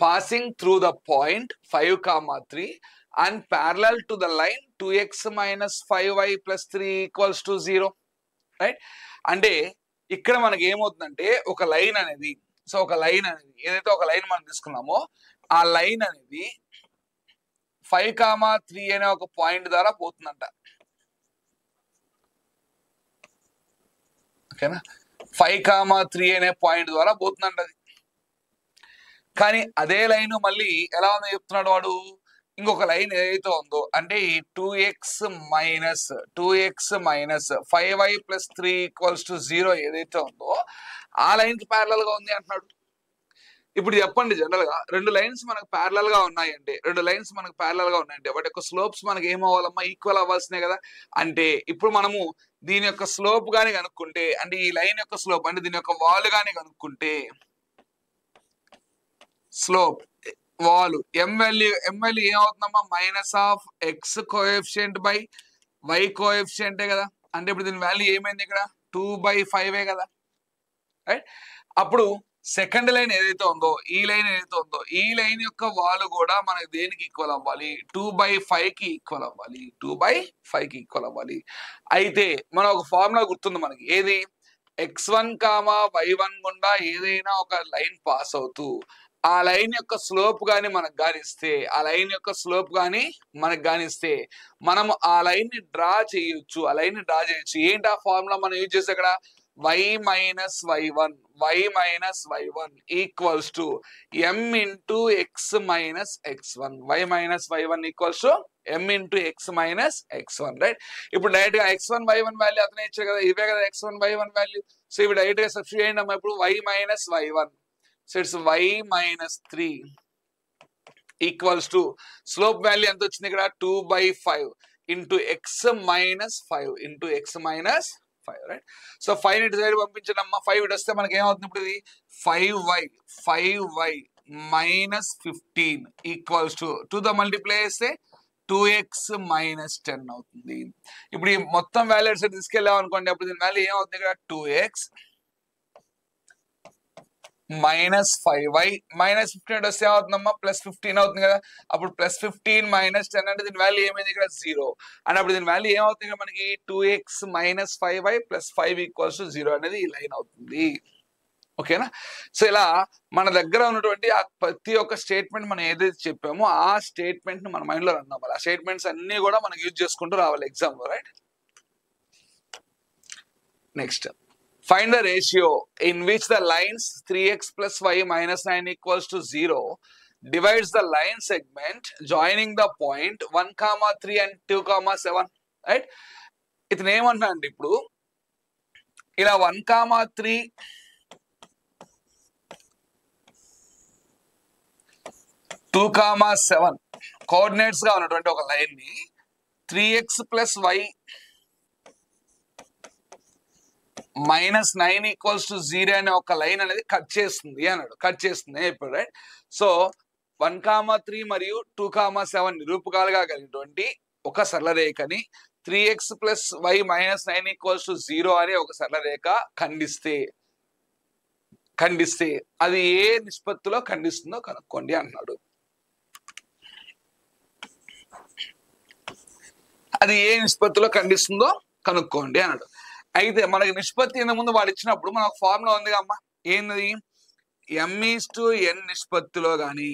passing through the point 5, 3 and parallel to the line 2x minus 5y plus 3 equals to 0. Right? అంటే ఇక్కడ మనకి ఏమవుతుందంటే ఒక line అనేది, సో ఒక లైన్ అనేది ఏదైతే ఒక లైన్ మనం తీసుకున్నామో ఆ లైన్ అనేది 5, 3 అనే ఒక పాయింట్ ద్వారా పోతుందంట. ఓకేనా? 5, 3 అనే పాయింట్ ద్వారా పోతుందంట అది. కానీ అదే లైన్ మళ్ళీ ఎలా ఉందో చెప్తున్నాడు వాడు, ఇంకొక లైన్ ఏదైతే ఉందో అంటే ఈ 2x minus 5y plus 3 equals to 0 ఏదైతే ఉందో ఆ లైన్ కి ప్యారలల్ గా ఉంది అంటున్నాడు. ఇప్పుడు చెప్పండి, జనరల్ గా రెండు లైన్స్ మనకు ప్యారలల్ గా ఉన్నాయంటే వాటి యొక్క స్లోప్స్ మనకి ఏమవ్వాలమ్మా? ఈక్వల్ అవ్వాల్సినే కదా. అంటే ఇప్పుడు మనము దీని యొక్క స్లోప్ గాని కనుక్కుంటే, అంటే ఈ లైన్ యొక్క స్లోప్ అంటే దీని యొక్క వాల్ గాని కనుక్కుంటే, స్లోప్ వాల్ m వాల్యూ ఏమవుతుందమ్మా? Minus of x coefficient by y కోఎఫిషియంటే కదా. అంటే ఇప్పుడు దీని వాల్యూ ఏమైంది ఇక్కడ? 2/5 కదా. రైట్? అప్పుడు సెకండ్ లైన్ ఏదైతే ఉందో ఈ లైన్ యొక్క వాల్ కూడా మనకి దేనికి ఈక్వల్ అవ్వాలి? 2/5 కి ఈక్వల్ అవ్వాలి. 2/5 కి ఈక్వల్ అవ్వాలి. అయితే మన ఒక ఫార్ములా గుర్తుంది మనకి, ఏది? x1, y1 గుండా ఏదైనా ఒక లైన్ పాస్ అవుతూ ఆ లైన్ యొక్క స్లోప్ గాని మనకు గానిస్తే మనము ఆ లైన్ ని డ్రా చేయొచ్చు. ఏంటి ఆ ఫార్ములా మనం యూజ్ చేస్తే అక్కడ? y minus y1 equals to m into x minus x1. y minus y1 equals to m into x minus x1. Right? ఇప్పుడు డైరెక్ట్ గా x1 y1 వాల్యూ అతనే ఇచ్చారు కదా, ఇవే కదా x1 y1 వాల్యూ. సో ఇవి డైరెక్ట్ గా సబ్స్టిట్యూట్ చేయండి అమ్మా. ఇప్పుడు y minus y1, so it's y minus 3 equals to slope value ఎంత వచ్చింది ఇక్కడ? 2/5 into x minus 5 right? So 5 ఇటు సైడ్ పంపించండి అమ్మా. 5 ఇటు వస్తే మనకి ఏమవుతుంది? ఇప్పుడు ఇది 5y మైనస్ 15 ఈక్వల్స్ టు 2 తో మల్టిప్లై చేస్తే 2x మైనస్ 10 అవుతుంది. ఇప్పుడు ఈ మొత్తం వాల్యూ సైడ్ తీసుకెళ్ళాం అనుకోండి, అప్పుడు దీని వాల్యూ ఏమవుతుంది ఇక్కడ? 2x మైనస్ 5y మైనస్ 15 వస్తే ఏమవుతుందమ్మా? ప్లస్ 15 అవుతుంది కదా. అప్పుడు ప్లస్ 15 మైనస్ 10 అంటే దీని వాల్యూ ఏమైంది ఇక్కడ? 0. అండ్ అప్పుడు దీని వాల్యూ ఏమవుతుంది ఇక్కడ మనకి? 2x minus 5y plus 5 equals to 0 అనేది ఈ లైన్ అవుతుంది. ఓకేనా? సో ఇలా మన దగ్గర ఉన్నటువంటి ఆ ప్రతి ఒక్క స్టేట్మెంట్ మనం ఏదైతే చెప్పామో ఆ స్టేట్మెంట్ ని మన మైండ్ లో రన్ అవ్వాలి. ఆ స్టేట్మెంట్స్ అన్ని కూడా మనం యూజ్ చేసుకుంటూ రావాలి ఎగ్జామ్ లో. Right? Next, find the ratio in which the lines 3x plus y minus 9 equals to 0 divides the line segment joining the point 1, 3 and 2, 7. Right? ఇతను ఏమంటున్నా అంటే ఇప్పుడు ఇలా 1, 3 2, 7 కోఆర్డినేట్స్ గా ఉన్నటువంటి ఒక లైన్ ని 3x plus y minus 9 equals to 0 అనే ఒక లైన్ అనేది కట్ చేస్తుంది ఇప్పుడు. రైట్? సో 1, 3 మరియు 2, 7 నిరూపకాలుగా కలిగినటువంటి ఒక సరళ రేఖని 3x plus y minus 9 equals to 0 అనే ఒక సరళ రేఖ ఖండిస్తే అది ఏ నిష్పత్తిలో ఖండిస్తుందో కనుక్కోండి అన్నాడు. అయితే మనకి నిష్పత్తి ముందు వాడు ఇచ్చినప్పుడు మనకు ఫార్ములా ఉంది అమ్మా, ఏంది? m/n నిష్పత్తిలో గాని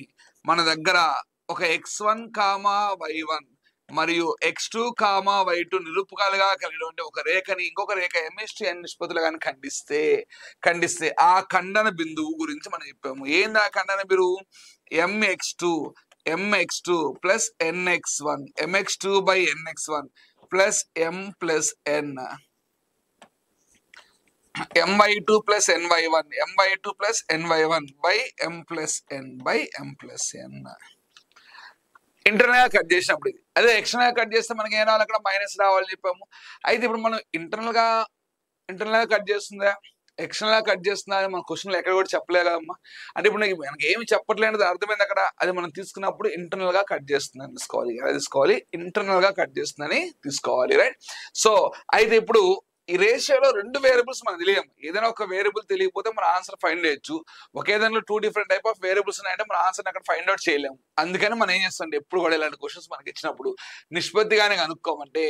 మన దగ్గర ఒక x1, y1 మరియు x2, y2 నిరూపకాలుగా కలిగినటువంటి ఒక రేఖని ఇంకొక రేఖ m/n నిష్పత్తిలో కానీ ఖండిస్తే ఆ ఖండన బిందువు గురించి మనం చెప్పాము. ఏంది ఆ ఖండన బిందువు? mx2 plus nx1 mx2 by nx1 plus m plus n my2 plus ny1 my2 plus ny1 by m plus n by m plus n. Internal గా కట్ చేసినప్పుడు ఇది, అదే ఎక్స్టర్నల్ గా కట్ చేస్తే మనకి ఏం రావాలి? అక్కడ మైనస్ రావాలని చెప్పాము. అయితే ఇప్పుడు మనం ఇంటర్నల్ గా కట్ చేస్తుందా ఎక్స్టర్నల్ గా కట్ చేస్తుందా అని మన క్వశ్చన్లు ఎక్కడ కూడా చెప్పలే కదమ్మా. అంటే ఇప్పుడు మనకి ఏమి చెప్పట్లేదు అర్థమైంది అక్కడ. అది మనం తీసుకున్నప్పుడు ఇంటర్నల్ గా కట్ చేస్తుందని తీసుకోవాలి. ఇంటర్నల్ గా కట్ చేస్తుందని తీసుకోవాలి. రైట్? సో అయితే ఇప్పుడు ఈ రేషియోలో 2 వేరియబుల్స్ మనం తెలియము. ఏదైనా ఒక వేరియబుల్ తెలియకపోతే మన ఆన్సర్ ఫైండ్ చేయొచ్చు. ఒకే దానిలో 2 డిఫరెంట్ టైప్ ఆఫ్ వేరియబుల్స్ ఉన్నాయంటే మన ఆన్సర్ అక్కడ ఫైండ్ అవుట్ చేయలేము. అందుకని మనం ఏం చేస్తాం ఎప్పుడు కూడా ఇలాంటి క్వశ్చన్స్ మనకి ఇచ్చినప్పుడు నిష్పత్తిగానే కనుక్కోమంటే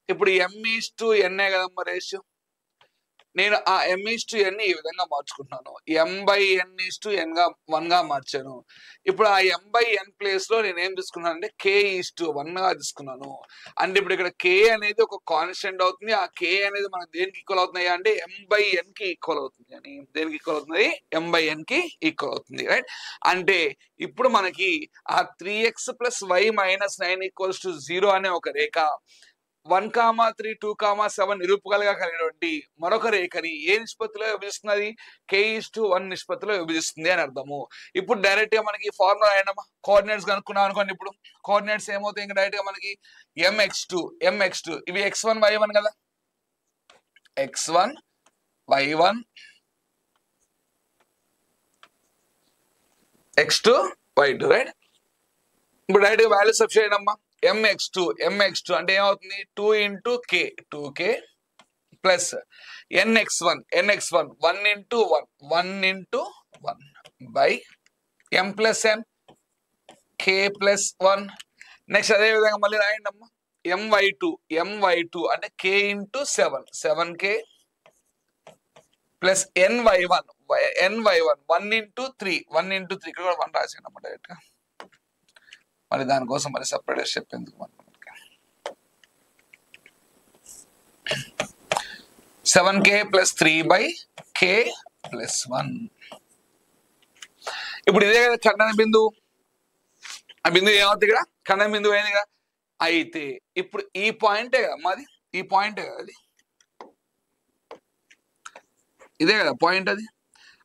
ఇప్పుడు m/n కదమ్మా రేషియో. నేను ఆ m/n ఈ విధంగా మార్చుకుంటున్నాను. m/n గా 1 గా మార్చాను. ఇప్పుడు ఆ m/n ప్లేస్ లో నేను ఏం తీసుకున్నాను అంటే k/1 గా తీసుకున్నాను. అంటే ఇప్పుడు ఇక్కడ k అనేది ఒక కాన్స్టెంట్ అవుతుంది. ఆ k అనేది మనకు దేనికి ఈక్వల్ అవుతున్నాయి అంటే m/n కి ఈక్వల్ అవుతుంది. అని దేనికి ఈక్వల్ అవుతుంది? m/n కి ఈక్వల్ అవుతుంది. రైట్. అంటే ఇప్పుడు మనకి ఆ 3x + y - 9 = 0 అనే ఒక రేఖ 1,3, 2,7 నిరూపకాలుగా కలిగినటువంటి మరొక రేఖని ఏ నిష్పత్తిలో విభజిస్తున్నది? k/1 నిష్పత్తిలో విభజిస్తుంది అని అర్థము. ఇప్పుడు డైరెక్ట్ గా మనకి ఫార్ములా అయినమా కోఆర్డినేట్స్ కనుక్కున్నాం అనుకోండి. ఇప్పుడు కోఆర్డినేట్స్ ఏమవుతాయి? ఇంకా డైరెక్ట్ గా మనకి mx2 ఇవి x1 y1 కదా. x1 y1 x2 y2 right. ఇప్పుడు డైరెక్ట్ గా వాల్యూ సబ్స్టిట్యూట్ చేయడమ్మా. mx2 అంటే ఏమవుతుంది? 2 × k 2k plus nx1 1 × 1 by m + n k + 1. Next అదే విధంగా మళ్ళీ రాయండి అమ్మా. my2 అంటే k × 7 k ప్లస్ ny1 1 × 3 ఇక్కడ కూడా 1 రాసేయండి అమ్మా డైరెక్ట్ గా. మరి దానికోసం మరి సపరేట్ స్టెప్ ఎందుకు? మనకి 7k + 3/k + 1. ఇప్పుడు ఇదే కదా ఖండన బిందువు. ఆ బిందువు ఏమవుతుంది? ఇక్కడ ఖండన బిందువు అయింది కదా. అయితే ఇప్పుడు ఈ పాయింటే కదా మాది, ఈ పాయింటే కదా అది, ఇదే కదా పాయింట్ అది.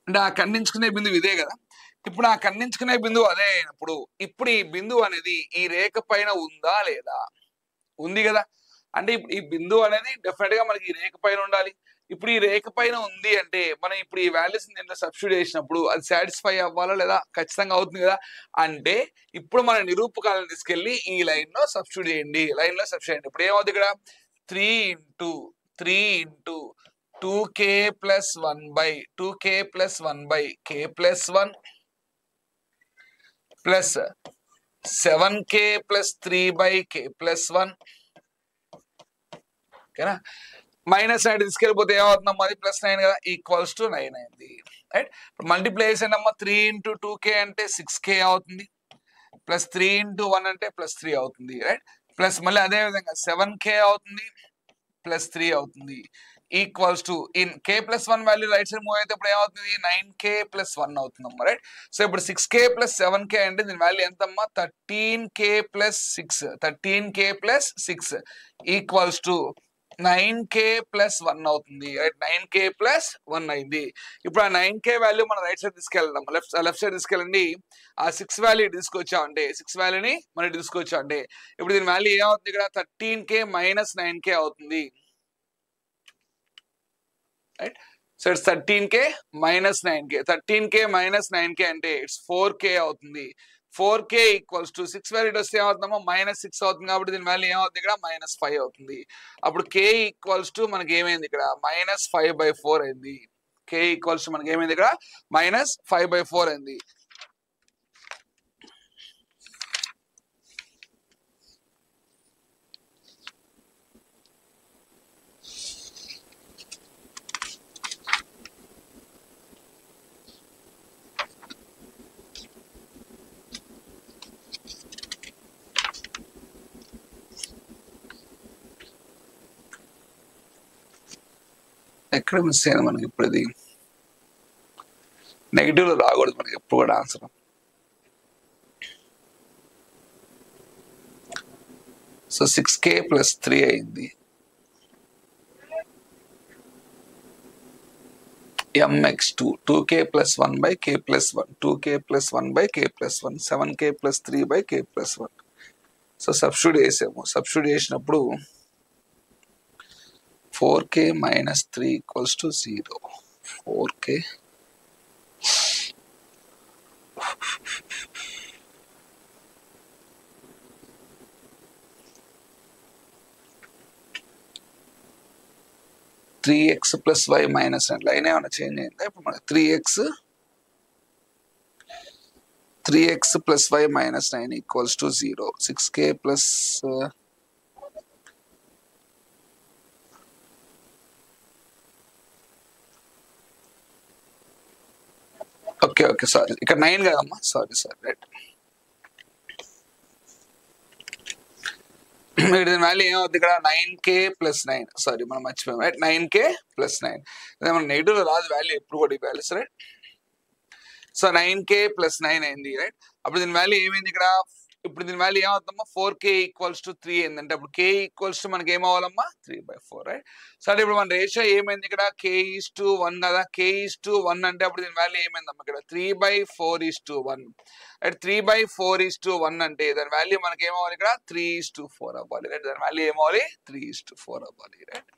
అంటే ఆ ఖండించుకునే బిందువు ఇదే కదా. ఇప్పుడు ఆ ఖండించుకునే బిందువు అదే అయినప్పుడు ఇప్పుడు ఈ బిందువు అనేది ఈ రేఖ పైన ఉందా లేదా? ఉంది కదా. అంటే ఇప్పుడు ఈ బిందువు అనేది డెఫినెట్ గా మనకి ఈ రేఖ పైన ఉండాలి. ఇప్పుడు ఈ రేఖ పైన ఉంది అంటే మనం ఇప్పుడు ఈ వాల్యూస్ దీంట్లో సబ్స్టిట్యూట్ చేసినప్పుడు అది సాటిస్ఫై అవ్వాలా లేదా? ఖచ్చితంగా అవుతుంది కదా. అంటే ఇప్పుడు మన నిరూపకాలను తీసుకెళ్లి ఈ లైన్ లో సబ్స్టిట్యూట్ చేయండి. ఇప్పుడు ఏమవుతుంది? ఇక్కడ 3 × 2k + 1/k + 1 plus 7k + 3/k + 1. ఓకేనా. -9 తీసుకెళ్ళిపోతే ఏమవుతుందమ్మా? అది +9 కదా, =9 అయింది. రైట్. ఇప్పుడు మల్టిప్లై చేసానమ్మా. 3 × 2k అంటే 6k అవుతుంది. ప్లస్ 3 × 1 అంటే +3 అవుతుంది. రైట్. ప్లస్ మళ్ళీ అదే విధంగా 7k అవుతుంది +3 అవుతుంది. In k + 1 value right side move అయితే ఇప్పుడు ఏమవుతుంది? 9k + 1 అవుతుందమ్మా. రైట్. సో ఇప్పుడు 6k + 7k అంటే దీని వాల్యూ ఎంతమ్మా? 13k + 6 9k + 1 అవుతుంది. రైట్. 9k + 1 అయింది. ఇప్పుడు ఆ 9k వాల్యూ మనం రైట్ సైడ్ తీసుకెళ్దాం. లెఫ్ట్ సైడ్ తీసుకెళ్ళండి. ఆ 6 వాల్యూ తీసుకొచ్చామంటే 6 వాల్యూని మనం తీసుకొచ్చామంటే ఇప్పుడు దీని వాల్యూ ఏమవుతుంది? ఇక్కడ 13k - 9k అవుతుంది. Right. So it's 13k - 9k. 13k - 9k అంటే ఇట్స్ 4k అవుతుంది. 4k = 6 వాల్యూ వస్తే ఏమవుతుందమ్మా? -6 అవుతుంది. కాబట్టి దీని వాల్యూ ఏమవుతుంది? ఇక్కడ -5 అవుతుంది. అప్పుడు k = మనకి ఏమైంది? ఇక్కడ -5/4 అయింది. k = మనకి ఏమైంది? ఇక్కడ -5/4 అయింది. ఎక్కడ మిస్ అయ్యాను మనకి? ఇప్పుడు ఇది నెగిటివ్ లో రాకూడదు మనకి ఎప్పుడు కూడా ఆన్సర్. సో 6k + 3 అయింది. mx2 2k + 1/k + 1 2k + 1/k + 1 7k + 3/k + 1. So substitute చేసాము. సబ్స్టిట్యూట్ చేసినప్పుడు 4k - 3 = 0. 4k 3x plus y minus line ఏమైనా చేంజ్ అయిందా ఇప్పుడు మనకి 3x plus y minus 9 equals to 0 6k plus okay sorry ఇక్కడ 9 కదమ్మా sorry right దీని వాల్యూ ఏమవుతుంది ఇక్కడ 9k ప్లస్ 9 సారీ మనం మర్చిపోయాం రైట్ 9k ప్లస్ 9 మన నెగిటివ్ రాదు వాల్యూ ఎప్పుడు కూడా ఈ values right so 9k plus 9 అయింది రైట్ అప్పుడు దీని వాల్యూ ఏమైంది ఇక్కడ ఇప్పుడు దీని వాల్యూ ఏమవుతుందమ్మా 4k ఈక్వల్స్ టు 3 ఏంటంటే అప్పుడు k ఈక్వల్స్ టు మనకి ఏమవ్వాలమ్మా 3/4 రైట్ సరే ఇప్పుడు మన రేషియో ఏమైంది ఇక్కడ k:1 కదా k:1 అంటే అప్పుడు దీని వాల్యూ ఏమైందమ్మా ఇక్కడ 3/4:1 రైట్ 3/4:1 అంటే దాని వాల్యూ మనకి ఏమవ్వాలి ఇక్కడ 3:4 అవ్వాలి రైట్ దాని వాల్యూ ఏమవ్వాలి 3:4 అవ్వాలి రైట్